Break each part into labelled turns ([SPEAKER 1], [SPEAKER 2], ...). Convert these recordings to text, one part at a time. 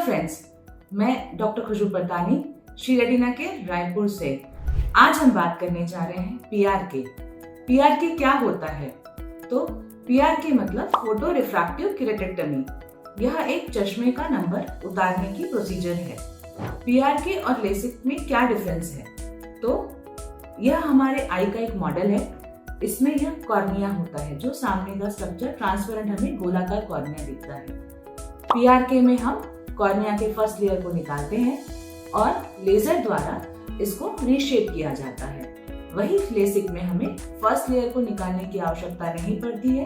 [SPEAKER 1] Friends, मैं doctor खुशबू परतानी Shri retina के रायपुर से। आज हम बात करने जा रहे हैं पीआरके। पीआरके क्या होता है? तो पीआरके मतलब फोटो रिफ्रैक्टिव केरेटेक्टमी। यह एक चश्मे का नंबर उतारने की प्रोसीजर है। पीआरके और लेसिक में क्या डिफरेंस है? तो यह हमारे आई का एक मॉडल है। इसमें यह कॉर्निया होता है, जो सामने का स्ट्रक्चर ट्रांसपेरेंट हमें गोलाकार कॉर्निया दिखता है। पीआरके में हम कॉर्निया के फर्स्ट लेयर को निकालते हैं और लेजर द्वारा इसको रीशेप किया जाता है। वही लेसिक में हमें फर्स्ट लेयर को निकालने की आवश्यकता नहीं पड़ती है।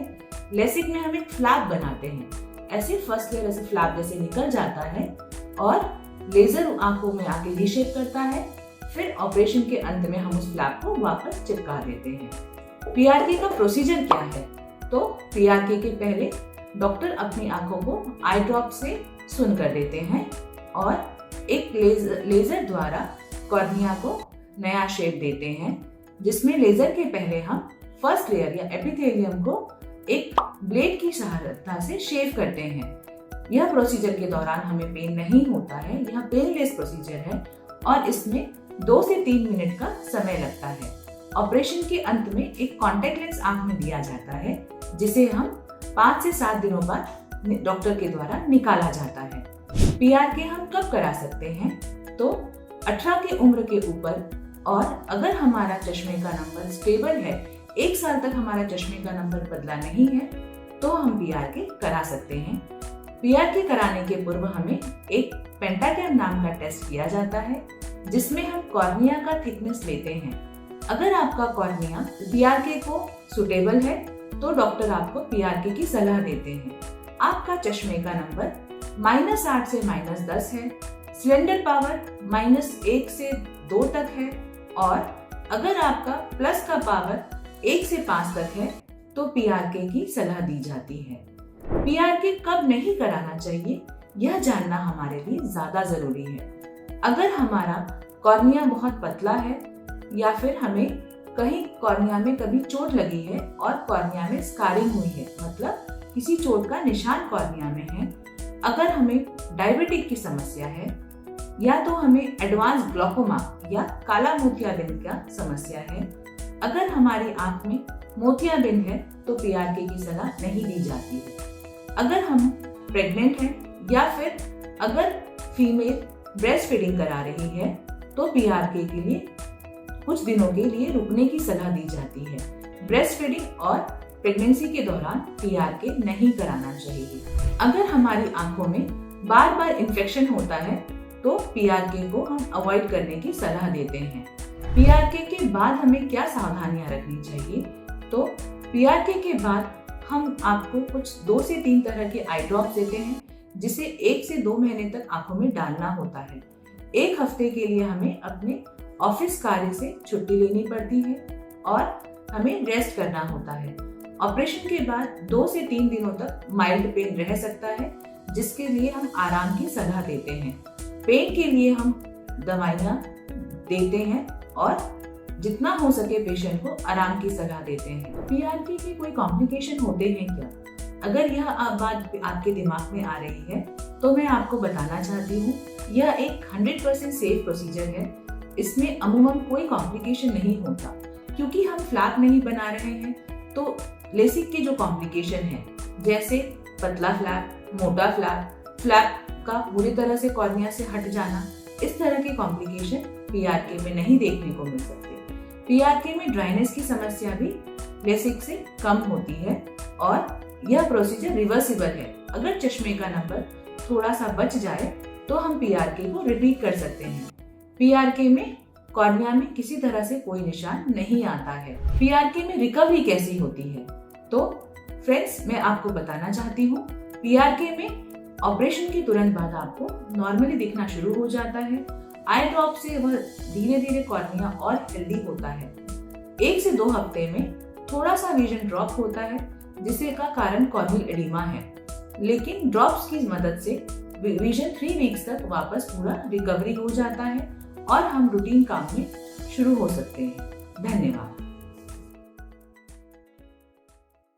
[SPEAKER 1] लेसिक में हम एक फ्लैप बनाते हैं। ऐसे फर्स्ट लेयर ऐसे फ्लैप जैसे निकल जाता है और लेजर आंखों में आके रीशेप करता है। फिर ऑपरेशन के अंत में हम उस फ्लैप को वापस चिपका देते हैं। पीआरके का प्रोसीजर क्या है? तो पीआरके के पहले डॉक्टर अपनी आंखों को आई ड्रॉप से सुन कर देते हैं और एक लेजर द्वारा कॉर्निया को नया शेप देते हैं, जिसमें लेजर के पहले हम फर्स्ट लेयर या एपिथेलियम को एक ब्लेड की सहायता से शेव करते हैं। यह प्रोसीजर के दौरान हमें पेन नहीं होता है। यह पेनलेस प्रोसीजर है और इसमें 2 से 3 मिनट का समय लगता है। ऑपरेशन के अंत में एक कॉन्टैक्ट लेंस आंख में दिया जाता है, जिसे हम 5 से 7 दिनों बाद डॉक्टर के द्वारा निकाला जाता है। पीआरके हम कब करा सकते हैं? तो 18 की उम्र के ऊपर, और अगर हमारा चश्मे का नंबर स्टेबल है, 1 साल तक हमारा चश्मे का नंबर बदला नहीं है, तो हम पीआरके करा सकते हैं। पीआरके कराने के पूर्व हमें एक पेंटाग्राम नाम का टेस्ट किया जाता है, जिसमें हम कॉर्निया का थिकनेस लेते हैं। अगर आपका कॉर्निया पीआरके को सुटेबल है, तो डॉक्टर आपको पीआरके की सलाह देते हैं। आपका चश्मे का नंबर -8 से -10 है, सिलेंडर पावर -1 से 2 तक है, और अगर आपका प्लस का पावर 1 से 5 तक है, तो पीआरके की सलाह दी जाती है। पीआरके कब नहीं कराना चाहिए, यह जानना हमारे लिए ज्यादा जरूरी है। अगर हमारा कॉर्निया बहुत पतला है या फिर हमें कहीं कॉर्निया में कभी चोट लगी है और कॉर्निया में स्कारिंग हुई है, मतलब किसी चोट का निशान कॉर्निया में है, अगर हमें डायबिटिक की समस्या है, या तो हमें एडवांस ग्लोकोमा या काला मोतियाबिंद का समस्या है, अगर हमारी आंख में मोतियाबिंद है, तो पीआरके की सलाह नहीं दी जाती है। अगर हम प्रेग्नेंट हैं या फिर अगर फीमेल ब्रेस्ट फीडिंग करा रही है, तो पीआरके के लिए कुछ दिनों के लिए रुकने की सलाह दी जाती है। ब्रेस्ट फीडिंग और प्रेगनेंसी के दौरान पीआरके नहीं कराना चाहिए। अगर हमारी आंखों में बार बार इन्फेक्शन होता है, तो पीआरके को हम अवॉइड करने की सलाह देते हैं। पीआरके के बाद हमें क्या सावधानियां रखनी चाहिए? तो पीआरके के बाद हम आपको कुछ 2 से 3 तरह के आई ड्रॉप देते हैं, जिसे 1 से 2 महीने तक आंखों में डालना होता है। 1 हफ्ते के लिए हमें अपने ऑफिस कार्य से छुट्टी लेनी पड़ती है और हमें रेस्ट करना होता है। ऑपरेशन के बाद 2 से 3 दिनों तक माइल्ड पेन रह सकता है, जिसके लिए हम आराम की सलाह देते हैं। पेन के लिए हम दवाइयाँ देते हैं और जितना हो सके पेशेंट को आराम की सलाह देते हैं। पीआरके के कोई कॉम्प्लिकेशन होते हैं क्या? अगर यह बात आपके दिमाग में आ रही है, तो मैं आपको बताना चाहती हूँ, यह एक 100% सेफ प्रोसीजर है। इसमें अमूमन कोई कॉम्प्लिकेशन नहीं होता, क्योंकि हम फ्लैप नहीं बना रहे हैं। तो लेसिक के जो कॉम्प्लिकेशन है, जैसे पतला फ्लैप, मोटा फ्लैप, फ्लैप का पूरी तरह से कॉर्निया से हट जाना, इस तरह के कॉम्प्लिकेशन पीआरके में नहीं देखने को मिल सकते। पीआरके में ड्राइनेस की समस्या भी लेसिक से कम होती है और यह प्रोसीजर रिवर्सिबल है। अगर चश्मे का नंबर थोड़ा सा बच जाए, तो हम पीआरके को रिपीट कर सकते हैं। पीआरके में कॉर्निया में किसी तरह से कोई निशान नहीं आता है। पीआरके में रिकवरी कैसी होती है? तो फ्रेंड्स, मैं आपको बताना चाहती हूँ, पीआरके में ऑपरेशन के तुरंत बाद आपको नॉर्मली दिखना शुरू हो जाता है। आई ड्रॉप से वह धीरे धीरे कॉर्निया और हेल्दी होता है। 1 से 2 हफ्ते में थोड़ा सा विजन ड्रॉप होता है, जिससे का कारण कॉर्नियल एडिमा है, लेकिन ड्रॉप्स की मदद से विजन 3 वीक्स तक वापस पूरा रिकवरी हो जाता है और हम रूटीन काम में शुरू हो सकते हैं। धन्यवाद।